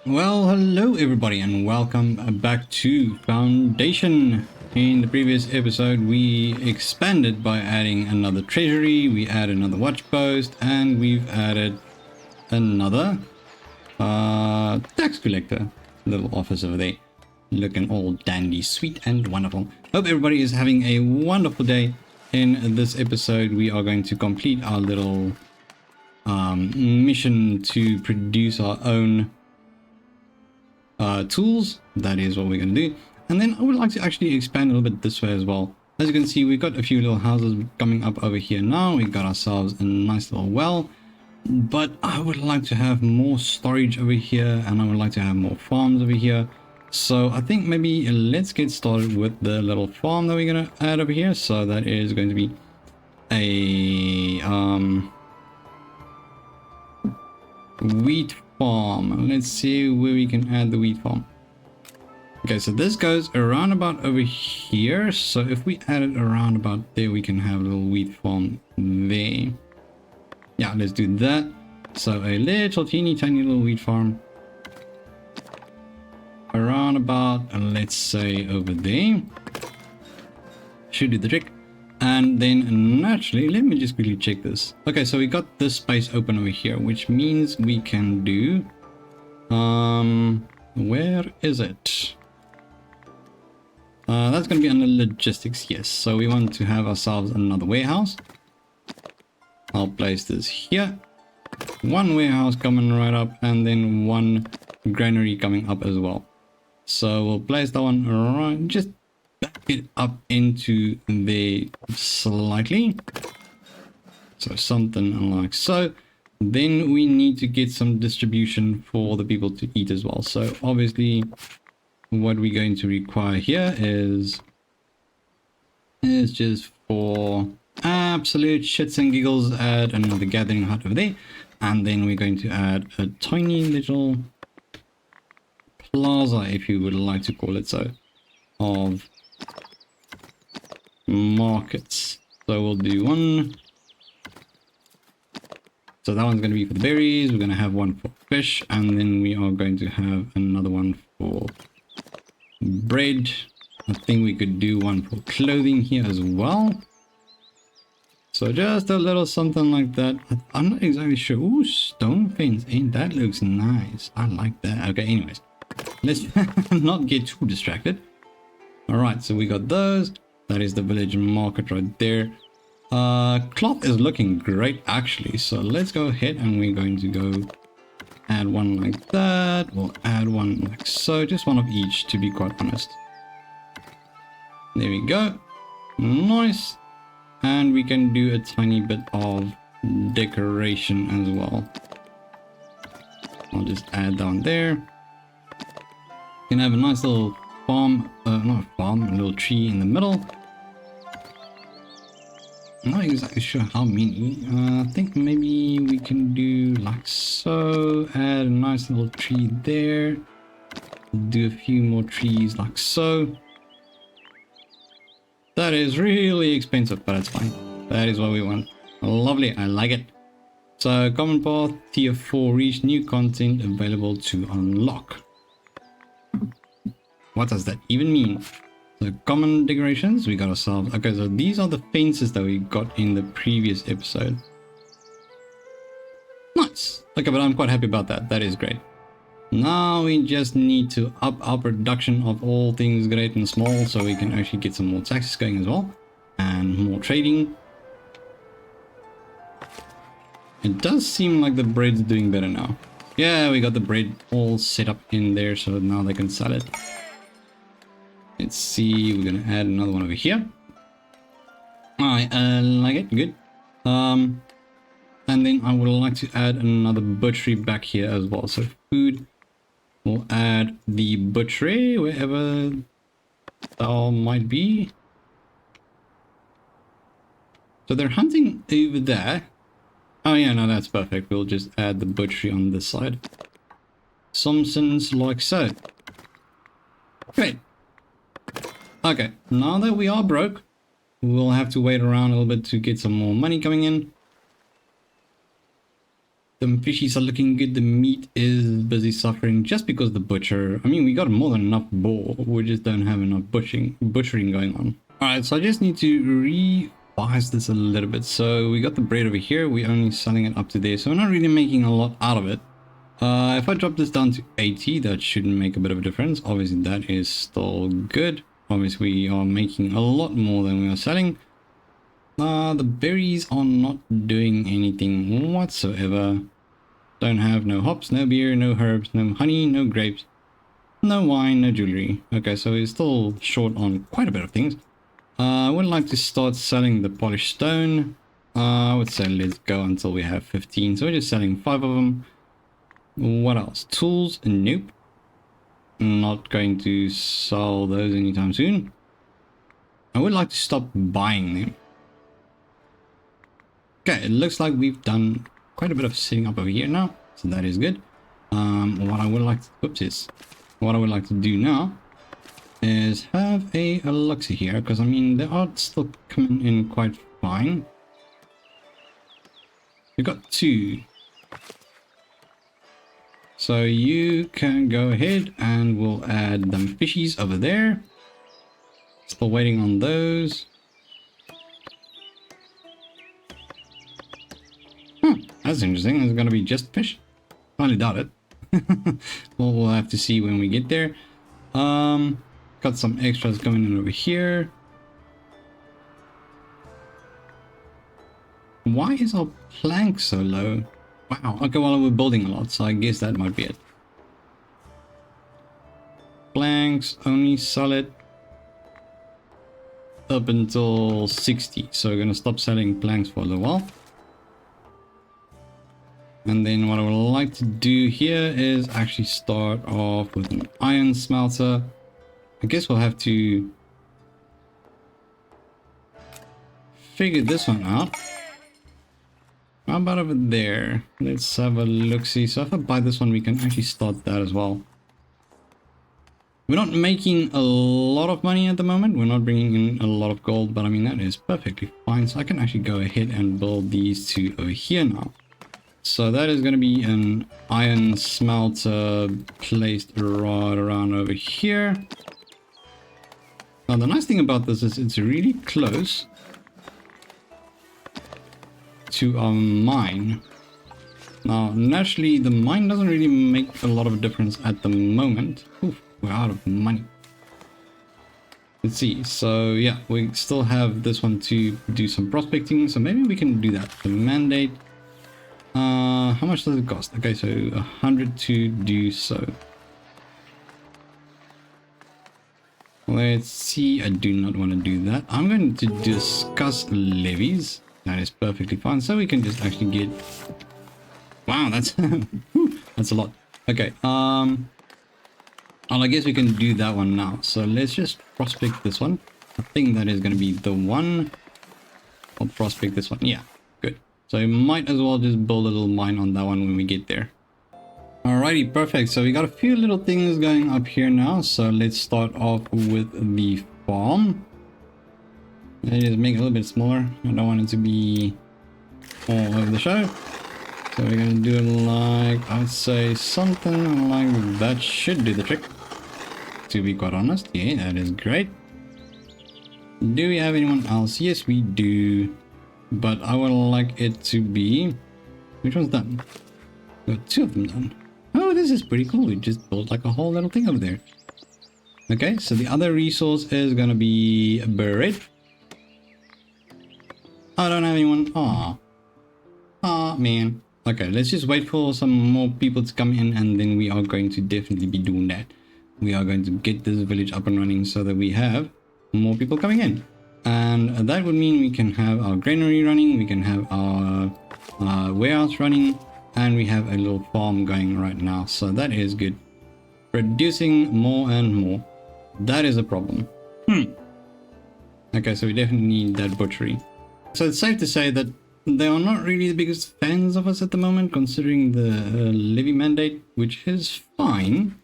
Well, hello everybody and welcome back to Foundation. In the previous episode we expanded by adding another treasury, we added another watch post, and we've added another tax collector. Little office over there, looking all dandy, sweet and wonderful. Hope everybody is having a wonderful day. In this episode we are going to complete our little mission to produce our own tools. That is what we're going to do. And then I would like to actually expand a little bit this way as well. As you can see, we've got a few little houses coming up over here now. We've got ourselves a nice little well, but I would like to have more storage over here, and I would like to have more farms over here. So I think maybe let's get started with the little farm that we're going to add over here. So that is going to be a wheat farm. Let's see where we can add the wheat farm. Okay, so this goes around about over here. So if we add it around about there, we can have a little wheat farm there. Yeah, let's do that. So a little teeny tiny little wheat farm around about, let's say over there. Should do the trick. And then naturally, let me just quickly check this. Okay, so we got this space open over here, which means we can do, where is it? That's going to be under logistics, yes. So we want to have ourselves another warehouse. I'll place this here. One warehouse coming right up, and then one granary coming up as well. So we'll place that one right, just back it up into there slightly. So something like so. Then we need to get some distribution for the people to eat as well. So obviously what we're going to require here is just for absolute shits and giggles, add another gathering hut over there. And then we're going to add a tiny little plaza, if you would like to call it so, of markets. So we'll do one. So that one's going to be for the berries. We're going to have one for fish, and then we are going to have another one for bread. I think we could do one for clothing here as well. So just a little something like that. I'm not exactly sure. Ooh, stone fence. Ain't that looks nice. I like that. Okay, anyways, let's not get too distracted. All right, so we got those. That is the village market right there. Cloth is looking great actually. So let's go ahead and we're going to go add one like that. We'll add one like so. Just one of each, to be quite honest. There we go. Nice. And we can do a tiny bit of decoration as well. I'll just add down there. You can have a nice little farm, not a farm, a little tree in the middle. I'm not exactly sure how many. I think maybe we can do like so. Add a nice little tree there. Do a few more trees like so. That is really expensive, but it's fine. That is what we want. Lovely, I like it. So common path, tier 4, reach new content available to unlock. What does that even mean? So common decorations, we got ourselves. Okay, so these are the fences that we got in the previous episode. Nice. Okay, but I'm quite happy about that. That is great. Now we just need to up our production of all things great and small, so we can actually get some more taxes going as well, and more trading. It does seem like the bread's doing better now. Yeah, we got the bread all set up in there, so now they can sell it. Let's see, we're gonna add another one over here. I like it, good. And then I would like to add another butchery back here as well. So food, we'll add the butchery wherever that might be. So they're hunting over there. Oh yeah, no, that's perfect. We'll just add the butchery on this side. Some sense like so. Great. Okay, now that we are broke, we'll have to wait around a little bit to get some more money coming in. The fishies are looking good. The meat is busy suffering just because the butcher. I mean, we got more than enough boar. We just don't have enough butchering going on. Alright, so I just need to revise this a little bit. So we got the bread over here. We're only selling it up to there. So we're not really making a lot out of it. If I drop this down to 80, that shouldn't make a bit of a difference. Obviously, that is still good. Obviously, we are making a lot more than we are selling. The berries are not doing anything whatsoever. Don't have no hops, no beer, no herbs, no honey, no grapes, no wine, no jewelry. Okay, so we're still short on quite a bit of things. I would like to start selling the polished stone. I would say let's go until we have 15. So we're just selling 5 of them. What else? Tools? Nope. Not going to sell those anytime soon. I would like to stop buying them. Okay, it looks like we've done quite a bit of setting up over here now, so that is good. What I would like to do now is have a Luxy here, because I mean they are still coming in quite fine. We've got 2. So you can go ahead and we'll add them fishies over there. Still waiting on those. That's interesting. It's gonna be just fish. Highly doubt it. Well, we'll have to see when we get there. Got some extras coming in over here. Why is our plank so low? Wow. Okay, well, we're building a lot, so I guess that might be it. Planks only solid up until 60. So we're gonna stop selling planks for a little while. And then what I would like to do here is actually start off with an iron smelter. I guess we'll have to figure this one out. How about over there? Let's have a look-see. So if I buy this one, we can actually start that as well. We're not making a lot of money at the moment. We're not bringing in a lot of gold, but I mean, that is perfectly fine. So I can actually go ahead and build these 2 over here now. So that is going to be an iron smelter placed right around over here. Now the nice thing about this is it's really close to our mine. Now naturally the mine doesn't really make a lot of difference at the moment. Oof, we're out of money. Let's see. So yeah, we still have this one to do some prospecting. So maybe we can do that. The mandate. How much does it cost? Okay, so 100 to do so. Let's see. I do not want to do that. I'm going to discuss levies. That is perfectly fine. So we can just actually get... Wow, that's... that's a lot. Okay, well, I guess we can do that one now. So let's just prospect this one. I think that is going to be the one. I'll prospect this one. Yeah, good. So you might as well just build a little mine on that one when we get there. Alrighty, perfect. So we got a few little things going up here now. So let's start off with the farm. Let's just make it a little bit smaller. I don't want it to be all over the show. So we're going to do it like, I'd say something like that should do the trick. To be quite honest. Yeah, that is great. Do we have anyone else? Yes, we do. But I would like it to be... Which one's done? We got 2 of them done. Oh, this is pretty cool. We just built like a whole little thing over there. Okay, so the other resource is gonna be bread. I don't have anyone. Aw, man. Okay, let's just wait for some more people to come in, and then we are going to definitely be doing that. We are going to get this village up and running so that we have more people coming in. And that would mean we can have our granary running, we can have our warehouse running, and we have a little farm going right now. So that is good. Producing more and more. That is a problem. Okay, so we definitely need that butchery. So it's safe to say that they are not really the biggest fans of us at the moment, considering the levy mandate, which is fine.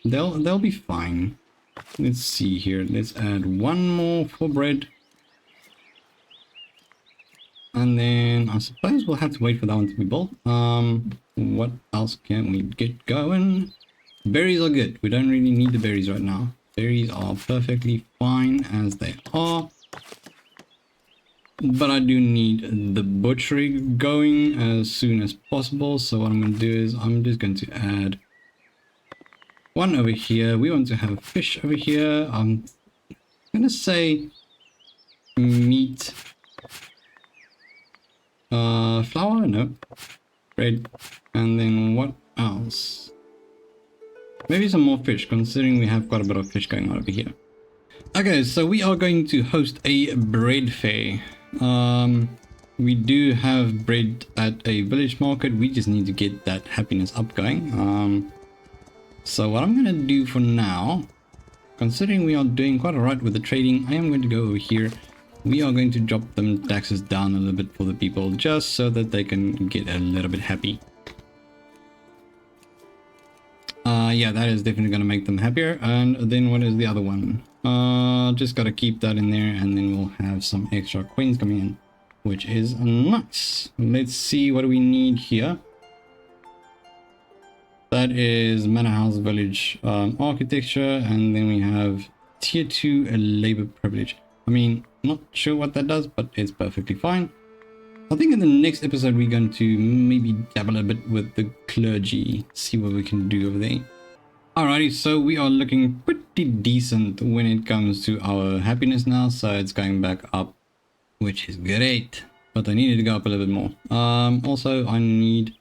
They'll be fine. Let's see here. Let's add 1 more for bread. And then I suppose we'll have to wait for that one to be built. What else can we get going? Berries are good. We don't really need the berries right now. Berries are perfectly fine as they are. But I do need the butchery going as soon as possible. So what I'm going to do is I'm just going to add one over here. We want to have fish over here. I'm going to say meat. Flour? No. Bread. And then what else? Maybe some more fish, considering we have quite a bit of fish going on over here. Okay, so we are going to host a bread fair. We do have bread at a village market. We just need to get that happiness up going. So what I'm gonna do for now, considering we are doing quite alright with the trading, I am going to go over here. We are going to drop them taxes down a little bit for the people, just so that they can get a little bit happy. Yeah, that is definitely going to make them happier. And then what is the other one? Just got to keep that in there, and then we'll have some extra coins coming in, which is nice. Let's see what we need here. That is Manor House Village architecture, and then we have tier 2 labor privilege. I mean, not sure what that does, but it's perfectly fine. I think in the next episode we're going to maybe dabble a bit with the clergy, see what we can do over there. Alrighty, so we are looking pretty decent when it comes to our happiness now, so it's going back up, which is great, but I needed to go up a little bit more. Also, I need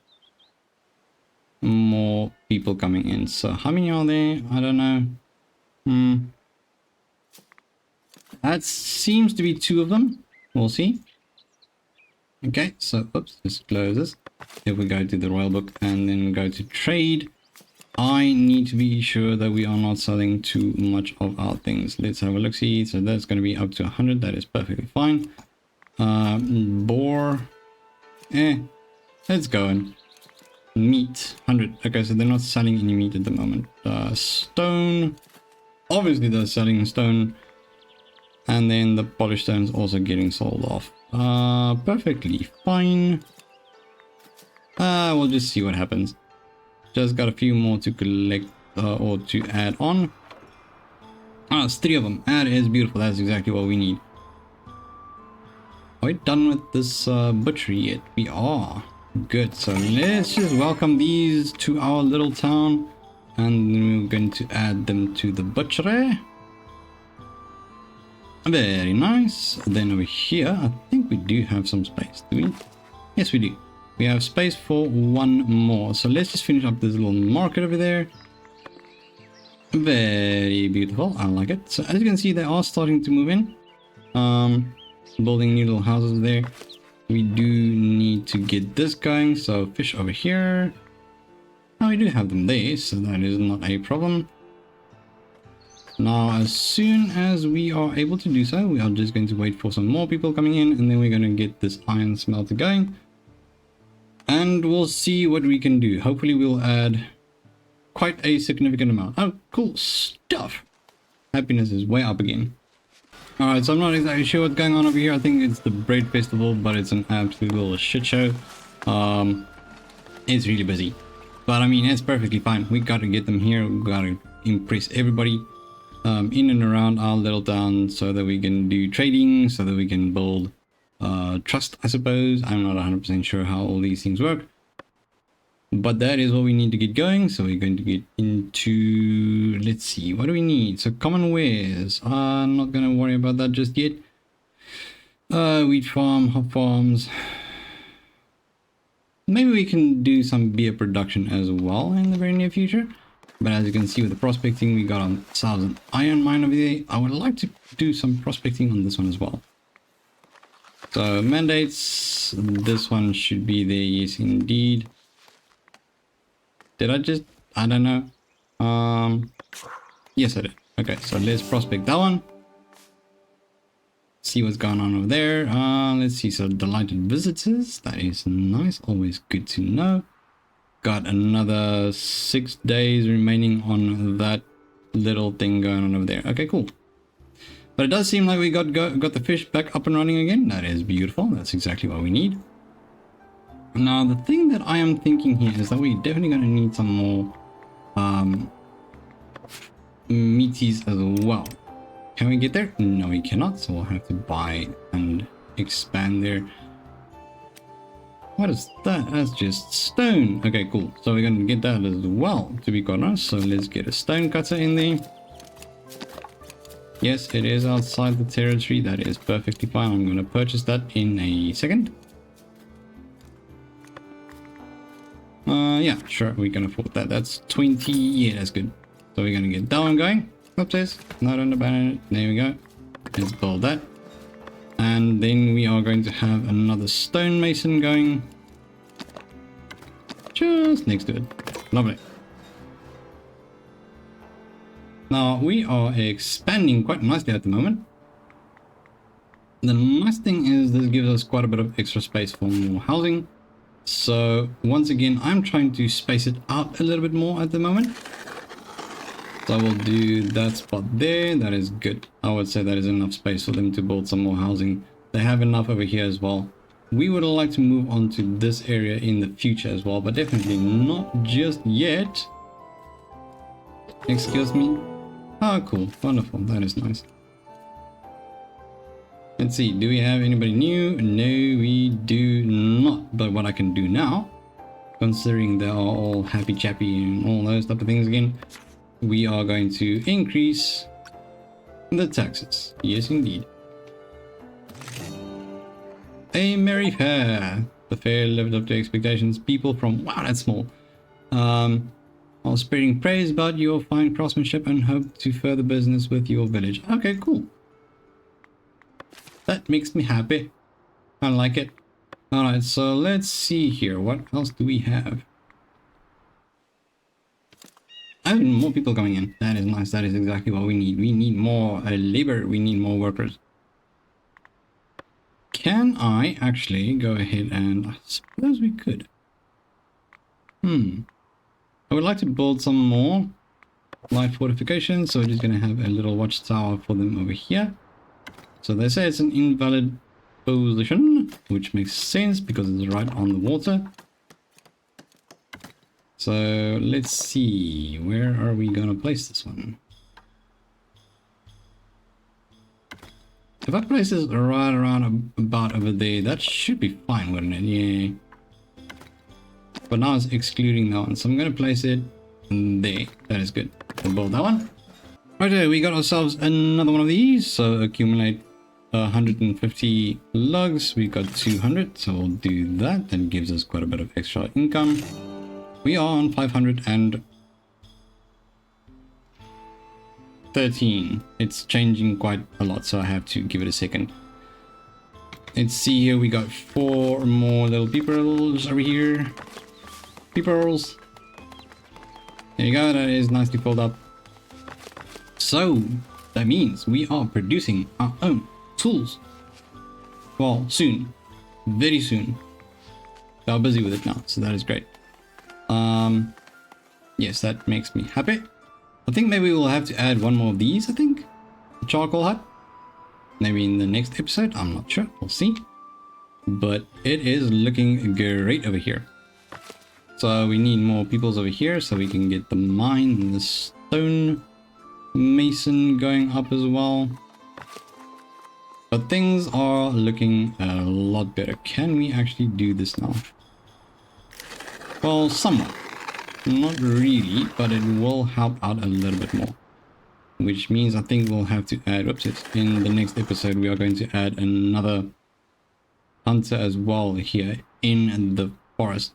more people coming in, so how many are there? I don't know. That seems to be 2 of them. We'll see. Okay, so oops, this closes. If we go to the royal book and then go to trade, I need to be sure that we are not selling too much of our things. Let's have a look see. So that's going to be up to 100. That is perfectly fine. Boar, it's going. Meat, 100. Okay, so they're not selling any meat at the moment. Stone, obviously they're selling stone. And then the polished stone is also getting sold off. Perfectly fine. We'll just see what happens. Just got a few more to collect or to add on. It's 3 of them. That is beautiful. That's exactly what we need. Are we done with this butchery yet? We are. Good. So let's just welcome these to our little town. And then we're going to add them to the butchery. Very nice. Then over here, I think we do have some space, do we? Yes, we do. We have space for 1 more. So let's just finish up this little market over there. Very beautiful. I like it. So as you can see, they are starting to move in. Building new little houses there. We do need to get this going. So fish over here. Oh, we do have them there, so that is not a problem. Now, as soon as we are able to do so, we are just going to wait for some more people coming in, and then we're going to get this iron smelter going. And we'll see what we can do. Hopefully we'll add quite a significant amount. Oh, cool stuff. Happiness is way up again. Alright, so I'm not exactly sure what's going on over here. I think it's the Bread Festival, but it's an absolute little shit show. It's really busy. But I mean, it's perfectly fine. We got to get them here. We got to impress everybody. In and around our little town, so that we can do trading, so that we can build trust, I suppose. I'm not 100% sure how all these things work, but that is what we need to get going. So we're going to get into, let's see, what do we need? So common wares. I'm not going to worry about that just yet. Wheat farm, hop farms. Maybe we can do some beer production as well in the very near future. But as you can see with the prospecting, we got ourselves an iron mine over there. I would like to do some prospecting on this one as well. So mandates, this one should be there, yes indeed. Did I just, I don't know. Yes I did. Okay, so let's prospect that one. See what's going on over there. Let's see, so delighted visitors, that is nice, always good to know. Got another 6 days remaining on that little thing going on over there. Okay, cool. But it does seem like we got the fish back up and running again. That is beautiful. That's exactly what we need. Now, the thing that I am thinking here is that we're definitely going to need some more meaties as well. Can we get there? No, we cannot. So we'll have to buy and expand there. What is that? That's just stone. Okay, cool. So we're going to get that as well, to be quite honest. So let's get a stone cutter in there. Yes, it is outside the territory. That is perfectly fine. I'm going to purchase that in a second. Yeah, sure, we can afford that. That's 20. Yeah, that's good. So we're going to get that one going. Upstairs. Not on the banner. There we go. Let's build that. And then we are going to have another stonemason going just next to it. Lovely. Now, we are expanding quite nicely at the moment. The nice thing is this gives us quite a bit of extra space for more housing. So, once again, I'm trying to space it out a little bit more at the moment. So I will do that spot there. That is good. I would say that is enough space for them to build some more housing. They have enough over here as well. We would like to move on to this area in the future as well, but definitely not just yet. Excuse me. Oh, cool. Wonderful. That is nice. Let's see. Do we have anybody new? No, we do not. But what I can do now, considering they are all happy chappy and all those type of things again, we are going to increase the taxes. Yes, indeed. A merry fair. The fair lived up to expectations. People from... Wow, that's small. Are spreading praise about your fine craftsmanship and hope to further business with your village. Okay, cool. That makes me happy. I like it. Alright, so let's see here. What else do we have? Oh, more people coming in. That is nice. That is exactly what we need. We need more labor. We need more workers. Can I actually go ahead and... I suppose we could. I would like to build some more light fortifications. So we're just going to have a little watchtower for them over here. So they say it's an invalid position, which makes sense because it's right on the water. So let's see, where are we going to place this one? If I place this right around about over there, that should be fine, wouldn't it? Yeah. But now it's excluding that one, so I'm going to place it there. That is good. We'll build that one. Right there, we got ourselves another one of these. So accumulate 150 logs. We got 200, so we'll do that. That gives us quite a bit of extra income. We are on 513. It's changing quite a lot, so I have to give it a second. Let's see here, we got 4 more little peoples over here. Peoples. There you go, that is nicely filled up. So, that means we are producing our own tools. Well, soon. Very soon. We are busy with it now, so that is great. Yes, that makes me happy. I think maybe we'll have to add one more of these, I think. The charcoal hut. Maybe in the next episode, I'm not sure. We'll see. But it is looking great over here. So we need more peoples over here so we can get the mine and the stone mason going up as well. But things are looking a lot better. Can we actually do this now? Well, somewhat. Not really, but it will help out a little bit more. Which means I think we'll have to add... Oops, in the next episode we are going to add another hunter as well here in the forest.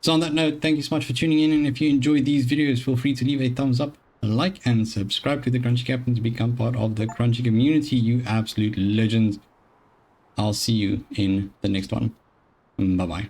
So on that note, thank you so much for tuning in, and if you enjoyed these videos, feel free to leave a thumbs up, a like, and subscribe to the Crunchy Captain to become part of the Crunchy community, you absolute legends. I'll see you in the next one. Bye-bye.